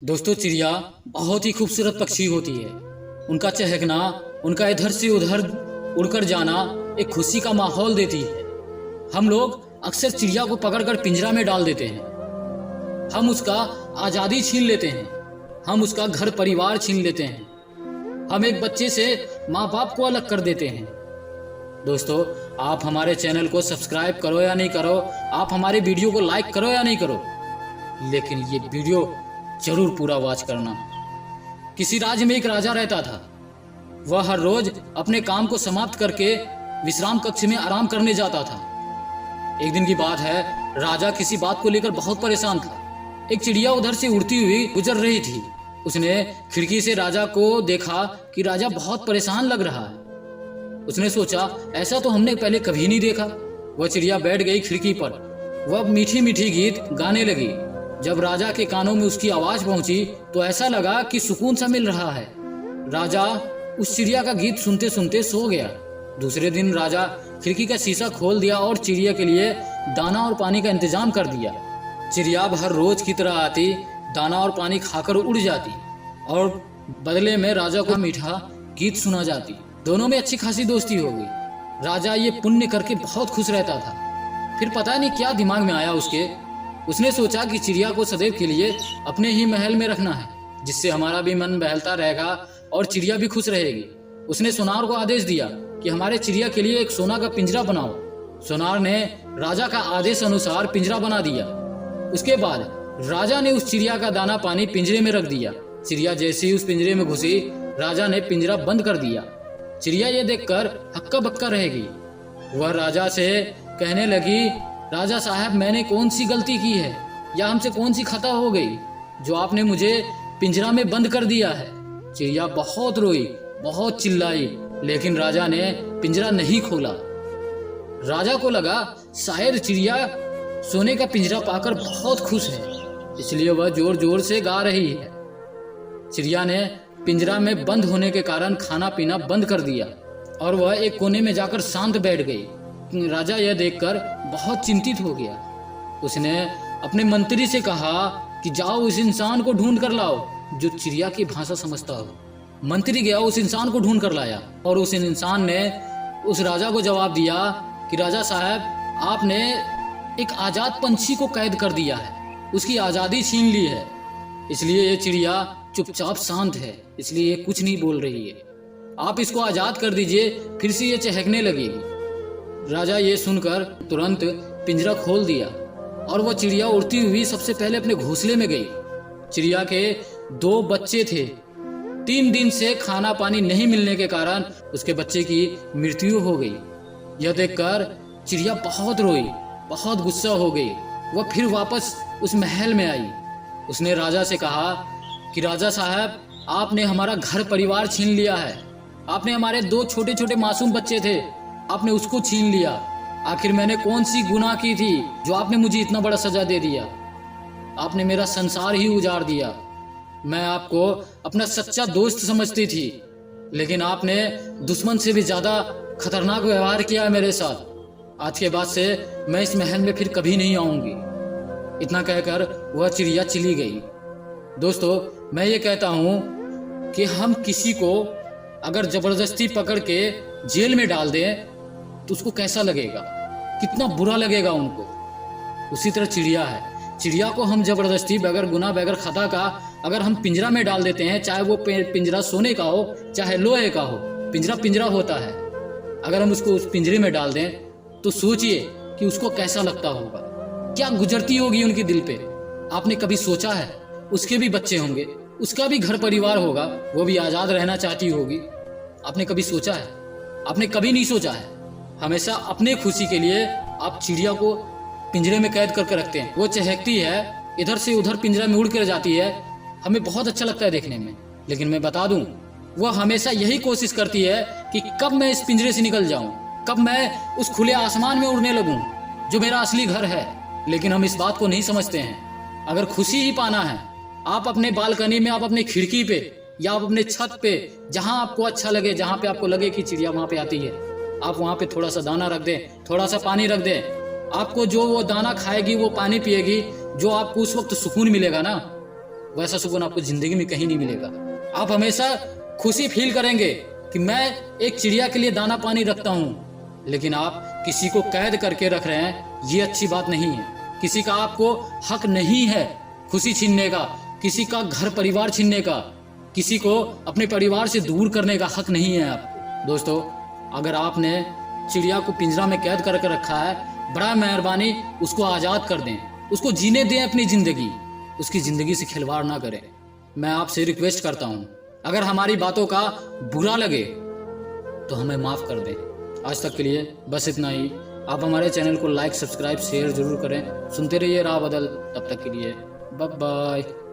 दोस्तों, चिड़िया बहुत ही खूबसूरत पक्षी होती है। उनका चहकना, उनका इधर से उधर उड़कर जाना एक खुशी का माहौल देती है। हम लोग अक्सर चिड़िया को पकड़कर पिंजरा में डाल देते हैं। हम उसका आज़ादी छीन लेते हैं। हम उसका घर परिवार छीन लेते हैं। हम एक बच्चे से माँ बाप को अलग कर देते हैं। दोस्तों, आप हमारे चैनल को सब्सक्राइब करो या नहीं करो, आप हमारे वीडियो को लाइक करो या नहीं करो, लेकिन ये वीडियो जरूर पूरा वॉच करना। किसी राज्य में एक राजा रहता था। वह हर रोज अपने काम को समाप्त करके विश्राम कक्ष में आराम करने जाता था। एक दिन की बात है, राजा किसी बात को लेकर बहुत परेशान था। एक चिड़िया उधर से उड़ती हुई गुजर रही थी। उसने खिड़की से राजा को देखा कि राजा बहुत परेशान लग रहा है। उसने सोचा, ऐसा तो हमने पहले कभी नहीं देखा। वह चिड़िया बैठ गई खिड़की पर। वह मीठी मीठी गीत गाने लगी। जब राजा के कानों में उसकी आवाज पहुंची तो ऐसा लगा कि सुकून सा मिल रहा है। राजा उस चिड़िया का गीत सुनते सुनते सो गया। दूसरे दिन राजा खिड़की का शीशा खोल दिया और चिड़िया के लिए दाना और पानी का इंतजाम कर दिया। चिड़िया हर रोज की तरह आती, दाना और पानी खाकर उड़ जाती और बदले में राजा को मीठा गीत सुना जाती। दोनों में अच्छी खासी दोस्ती हो गई। राजा ये पुण्य करके बहुत खुश रहता था। फिर पता नहीं क्या दिमाग में आया उसने सोचा कि चिड़िया को सदैव के लिए अपने ही महल में रखना है, जिससे हमारा भी मन बहलता रहेगा और चिड़िया भी खुश रहेगी। उसने सोनार को आदेश दिया कि हमारे चिड़िया के लिए एक सोना का पिंजरा बनाओ। सोनार ने राजा का आदेश अनुसार पिंजरा बना दिया। उसके बाद राजा ने उस चिड़िया का दाना पानी पिंजरे में रख दिया। चिड़िया जैसे ही उस पिंजरे में घुसी, राजा ने पिंजरा बंद कर दिया। चिड़िया ये देखकर हक्का बक्का रह गई। वह राजा से कहने लगी, राजा साहब, मैंने कौन सी गलती की है या हमसे कौन सी खता हो गई जो आपने मुझे पिंजरा में बंद कर दिया है। चिड़िया बहुत रोई, बहुत चिल्लाई, लेकिन राजा ने पिंजरा नहीं खोला। राजा को लगा शायद चिड़िया सोने का पिंजरा पाकर बहुत खुश है, इसलिए वह जोर जोर से गा रही है। चिड़िया ने पिंजरा में बंद होने के कारण खाना पीना बंद कर दिया और वह एक कोने में जाकर शांत बैठ गई। राजा यह देखकर बहुत चिंतित हो गया। उसने अपने मंत्री से कहा कि जाओ उस इंसान को ढूंढ कर लाओ जो चिड़िया की भाषा समझता हो। मंत्री गया, उस इंसान को ढूंढ कर लाया और उस इंसान ने उस राजा को जवाब दिया कि राजा साहब, आपने एक आजाद पंछी को कैद कर दिया है, उसकी आज़ादी छीन ली है, इसलिए ये चिड़िया चुपचाप शांत है, इसलिए ये कुछ नहीं बोल रही है। आप इसको आज़ाद कर दीजिए, फिर से ये चहकने लगेगी। राजा ये सुनकर तुरंत पिंजरा खोल दिया और वह चिड़िया उड़ती हुई सबसे पहले अपने घोंसले में गई। चिड़िया के 2 बच्चे थे। 3 दिन से खाना पानी नहीं मिलने के कारण उसके बच्चे की मृत्यु हो गई। यह देखकर चिड़िया बहुत रोई, बहुत गुस्सा हो गई। वह फिर वापस उस महल में आई। उसने राजा से कहा कि राजा साहब, आपने हमारा घर परिवार छीन लिया है। आपने हमारे 2 छोटे छोटे मासूम बच्चे थे, आपने उसको छीन लिया। आखिर मैंने कौन सी गुनाह की थी जो आपने मुझे इतना बड़ा सजा दे दिया। आपने मेरा संसार ही उजाड़ दिया। मैं आपको अपना सच्चा दोस्त समझती थी, लेकिन आपने दुश्मन से भी ज्यादा खतरनाक व्यवहार किया है मेरे साथ। आज के बाद से मैं इस महल में फिर कभी नहीं आऊंगी। इतना कहकर वह चिड़िया चली गई। दोस्तों, मैं ये कहता हूं कि हम किसी को अगर जबरदस्ती पकड़ के जेल में डाल दें तो उसको कैसा लगेगा, कितना बुरा लगेगा उनको। उसी तरह चिड़िया है। चिड़िया को हम जबरदस्ती बगैर गुनाह बगैर खता का अगर हम पिंजरा में डाल देते हैं, चाहे वो पिंजरा सोने का हो चाहे लोहे का हो, पिंजरा पिंजरा होता है। अगर हम उसको उस पिंजरे में डाल दें तो सोचिए कि उसको कैसा लगता होगा, क्या गुजरती होगी उनके दिल पे। आपने कभी सोचा है? उसके भी बच्चे होंगे, उसका भी घर परिवार होगा, वो भी आज़ाद रहना चाहती होगी। आपने कभी सोचा है? आपने कभी नहीं सोचा है। हमेशा अपने खुशी के लिए आप चिड़िया को पिंजरे में कैद करके रखते हैं। वो चहकती है, इधर से उधर पिंजरा में उड़ कर जाती है, हमें बहुत अच्छा लगता है देखने में। लेकिन मैं बता दूं, वह हमेशा यही कोशिश करती है कि कब मैं इस पिंजरे से निकल जाऊं, कब मैं उस खुले आसमान में उड़ने लगूं जो मेरा असली घर है। लेकिन हम इस बात को नहीं समझते हैं। अगर खुशी ही पाना है, आप अपने बालकनी में, आप अपने खिड़की पे या आप अपने छत पे, जहां आपको अच्छा लगे, जहां पे आपको लगे कि चिड़िया वहां पे आती है, आप वहां पे थोड़ा सा दाना रख दें, थोड़ा सा पानी रख दें। आपको जो वो दाना खाएगी, वो पानी पिएगी, जो आपको उस वक्त सुकून मिलेगा ना, वैसा सुकून आपको जिंदगी में कहीं नहीं मिलेगा। आप हमेशा खुशी फील करेंगे कि मैं एक चिड़िया के लिए दाना पानी रखता हूँ, लेकिन आप किसी को कैद करके रख रहे हैं, ये अच्छी बात नहीं है। किसी का आपको हक नहीं है खुशी छीनने का, किसी का घर परिवार छीनने का, किसी को अपने परिवार से दूर करने का हक नहीं है आपको। दोस्तों, अगर आपने चिड़िया को पिंजरा में कैद करके रखा है, बड़ा मेहरबानी उसको आज़ाद कर दें, उसको जीने दें अपनी ज़िंदगी, उसकी ज़िंदगी से खिलवाड़ ना करें। मैं आपसे रिक्वेस्ट करता हूँ, अगर हमारी बातों का बुरा लगे तो हमें माफ़ कर दें। आज तक के लिए बस इतना ही। आप हमारे चैनल को लाइक, सब्सक्राइब, शेयर जरूर करें। सुनते रहिए राह बदल। तब तक के लिए बाय बाय।